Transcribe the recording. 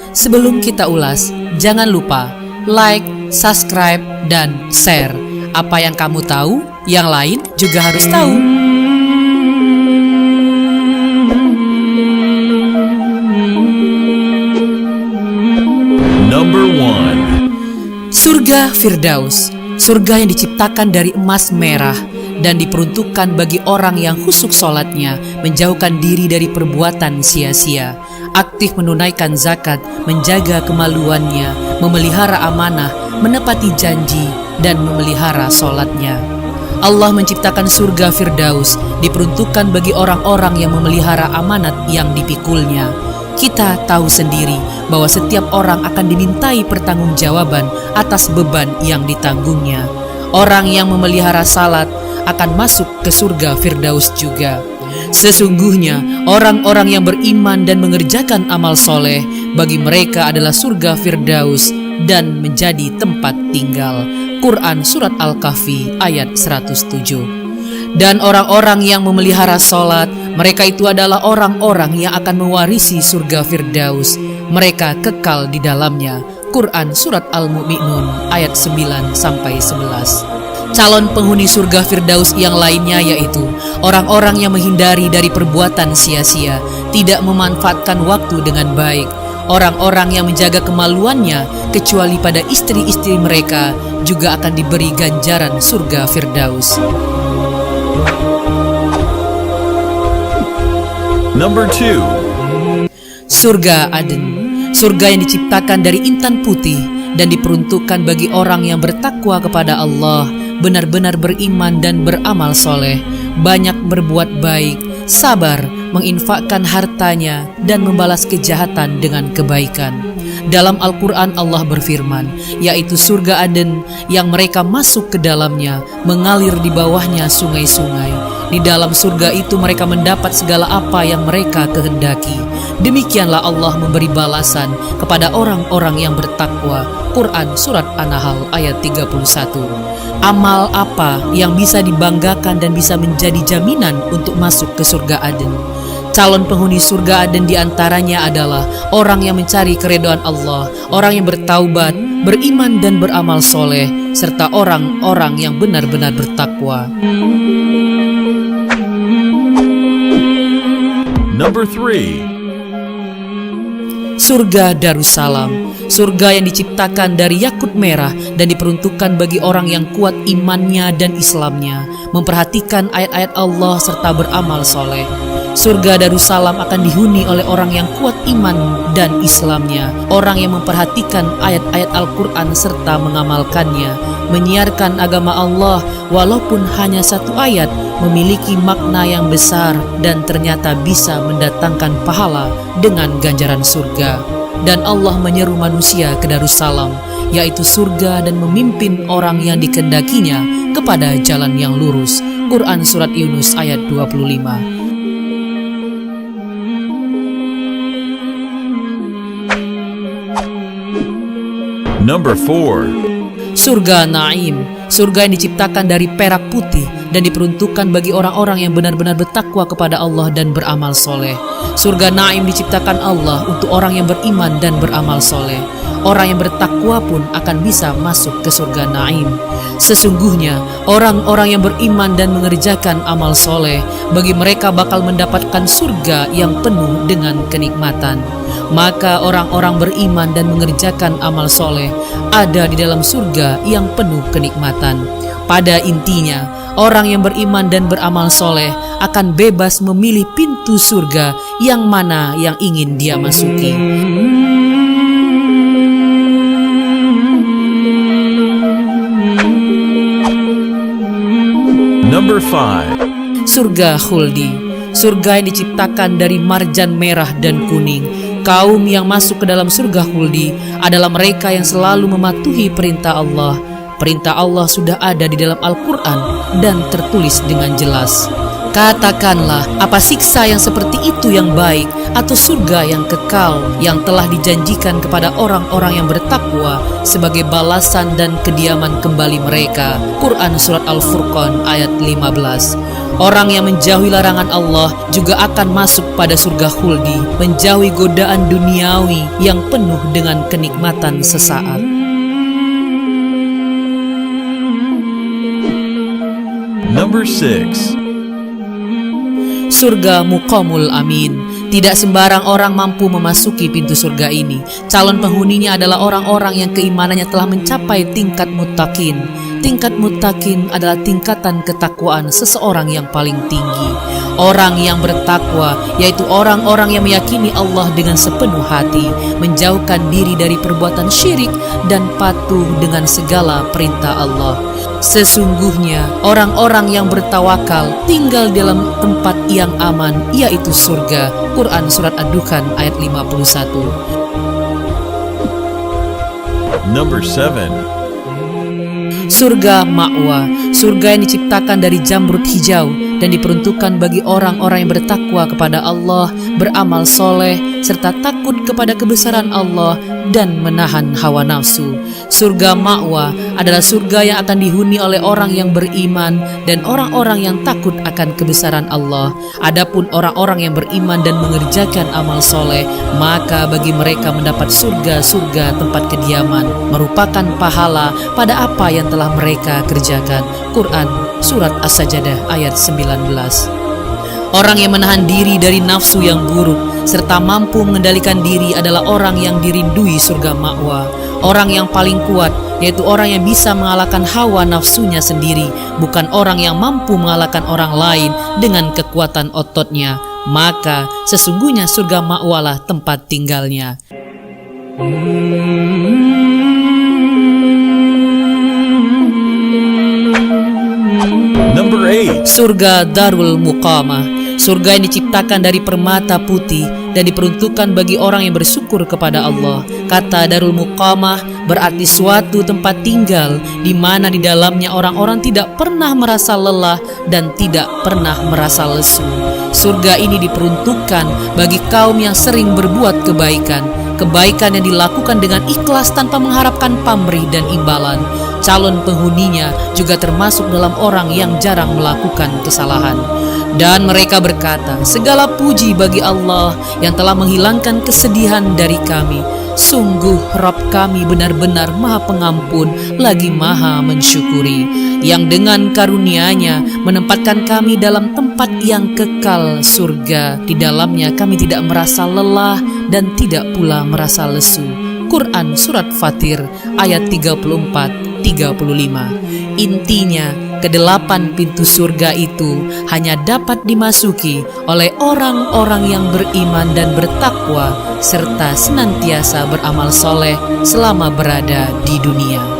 Sebelum kita ulas, jangan lupa like, subscribe, dan share. Apa yang kamu tahu, yang lain juga harus tahu. Number 1. Surga Firdaus, surga yang diciptakan dari emas merah dan diperuntukkan bagi orang yang khusyuk sholatnya, menjauhkan diri dari perbuatan sia-sia, aktif menunaikan zakat, menjaga kemaluannya, memelihara amanah, menepati janji, dan memelihara sholatnya. Allah menciptakan surga Firdaus diperuntukkan bagi orang-orang yang memelihara amanat yang dipikulnya. Kita tahu sendiri bahwa setiap orang akan dimintai pertanggungjawaban atas beban yang ditanggungnya. Orang yang memelihara salat akan masuk ke surga Firdaus juga. Sesungguhnya orang-orang yang beriman dan mengerjakan amal soleh, bagi mereka adalah surga Firdaus dan menjadi tempat tinggal. Quran Surat Al-Kahfi ayat 107. Dan orang-orang yang memelihara sholat, mereka itu adalah orang-orang yang akan mewarisi surga Firdaus. Mereka kekal di dalamnya. Quran Surat Al-Mu'minun ayat 9-11. Calon penghuni surga Firdaus yang lainnya yaitu orang-orang yang menghindari dari perbuatan sia-sia, tidak memanfaatkan waktu dengan baik, orang-orang yang menjaga kemaluannya kecuali pada istri-istri mereka juga akan diberi ganjaran surga Firdaus. Number 2. Surga Aden, surga yang diciptakan dari intan putih dan diperuntukkan bagi orang yang bertakwa kepada Allah, benar-benar beriman dan beramal soleh, banyak berbuat baik, sabar, menginfakkan hartanya, dan membalas kejahatan dengan kebaikan. Dalam Al-Quran Allah berfirman, yaitu surga Aden yang mereka masuk ke dalamnya, mengalir di bawahnya sungai-sungai. Di dalam surga itu mereka mendapat segala apa yang mereka kehendaki. Demikianlah Allah memberi balasan kepada orang-orang yang bertakwa. Quran Surat An-Nahl ayat 31. Amal apa yang bisa dibanggakan dan bisa menjadi jaminan untuk masuk ke surga Aden? Calon penghuni surga Aden diantaranya adalah orang yang mencari keridhaan Allah, orang yang bertaubat, beriman dan beramal soleh, serta orang-orang yang benar-benar bertakwa. Number 3. Surga Darussalam, surga yang diciptakan dari yakut merah dan diperuntukkan bagi orang yang kuat imannya dan Islamnya, memperhatikan ayat-ayat Allah serta beramal soleh. Surga Darussalam akan dihuni oleh orang yang kuat iman dan Islamnya, orang yang memperhatikan ayat-ayat Al-Quran serta mengamalkannya, menyiarkan agama Allah walaupun hanya satu ayat, memiliki makna yang besar dan ternyata bisa mendatangkan pahala dengan ganjaran surga. Dan Allah menyeru manusia ke Darussalam, yaitu surga, dan memimpin orang yang dikehendakinya kepada jalan yang lurus. Quran Surat Yunus ayat 25. Number 4. Surga Naim, surga yang diciptakan dari perak putih dan diperuntukkan bagi orang-orang yang benar-benar bertakwa kepada Allah dan beramal soleh. Surga Naim diciptakan Allah untuk orang yang beriman dan beramal soleh. Orang yang bertakwa pun akan bisa masuk ke surga Naim. Sesungguhnya orang-orang yang beriman dan mengerjakan amal soleh, bagi mereka bakal mendapatkan surga yang penuh dengan kenikmatan. Maka orang-orang beriman dan mengerjakan amal soleh ada di dalam surga yang penuh kenikmatan. Pada intinya, orang yang beriman dan beramal soleh akan bebas memilih pintu surga yang mana yang ingin dia masuki. Number 5. Surga Khuldi, surga yang diciptakan dari marjan merah dan kuning. Kaum yang masuk ke dalam surga Khuldi adalah mereka yang selalu mematuhi perintah Allah. Perintah Allah sudah ada di dalam Al-Quran dan tertulis dengan jelas. Katakanlah, apa siksa yang seperti itu yang baik atau surga yang kekal yang telah dijanjikan kepada orang-orang yang bertakwa sebagai balasan dan kediaman kembali mereka. Quran Surat Al-Furqan ayat 15. Orang yang menjauhi larangan Allah juga akan masuk pada surga khuldi, menjauhi godaan duniawi yang penuh dengan kenikmatan sesaat. Number 6. Surga Muqamul Amin. Tidak sembarang orang mampu memasuki pintu surga ini. Calon penghuninya adalah orang-orang yang keimanannya telah mencapai tingkat muttaqin. Tingkat muttaqin adalah tingkatan ketakwaan seseorang yang paling tinggi. Orang yang bertakwa, yaitu orang-orang yang meyakini Allah dengan sepenuh hati, menjauhkan diri dari perbuatan syirik dan patuh dengan segala perintah Allah. Sesungguhnya orang-orang yang bertawakal tinggal dalam tempat yang aman, yaitu surga. Quran Surat Ad-Dukhan ayat 51. Number 7. Surga Ma'wa. Surga yang diciptakan dari jamrud hijau dan diperuntukkan bagi orang-orang yang bertakwa kepada Allah, beramal soleh, serta takut kepada kebesaran Allah dan menahan hawa nafsu. Surga Ma'wa adalah surga yang akan dihuni oleh orang yang beriman dan orang-orang yang takut akan kebesaran Allah. Adapun orang-orang yang beriman dan mengerjakan amal soleh, maka bagi mereka mendapat surga-surga tempat kediaman, merupakan pahala pada apa yang telah mereka kerjakan. Quran Surat As-Sajdah ayat 19. Orang yang menahan diri dari nafsu yang buruk serta mampu mengendalikan diri adalah orang yang dirindui surga Ma'wa. Orang yang paling kuat yaitu orang yang bisa mengalahkan hawa nafsunya sendiri, bukan orang yang mampu mengalahkan orang lain dengan kekuatan ototnya. Maka sesungguhnya surga Ma'wa lah tempat tinggalnya. Number 8. Surga Darul Muqamah. Surga yang diciptakan dari permata putih dan diperuntukkan bagi orang yang bersyukur kepada Allah. Kata Darul Muqamah berarti suatu tempat tinggal di mana di dalamnya orang-orang tidak pernah merasa lelah dan tidak pernah merasa lesu. Surga ini diperuntukkan bagi kaum yang sering berbuat kebaikan. Kebaikan yang dilakukan dengan ikhlas tanpa mengharapkan pamrih dan imbalan. Calon penghuninya juga termasuk dalam orang yang jarang melakukan kesalahan. Dan mereka berkata, segala puji bagi Allah yang telah menghilangkan kesedihan dari kami. Sungguh Rabb kami benar-benar Maha Pengampun lagi Maha Mensyukuri, yang dengan karunia-Nya menempatkan kami dalam tempat yang kekal surga. Di dalamnya kami tidak merasa lelah dan tidak pula merasa lesu. Quran Surat Fatir ayat 34-35. Intinya, kedelapan pintu surga itu hanya dapat dimasuki oleh orang-orang yang beriman dan bertakwa serta senantiasa beramal soleh selama berada di dunia.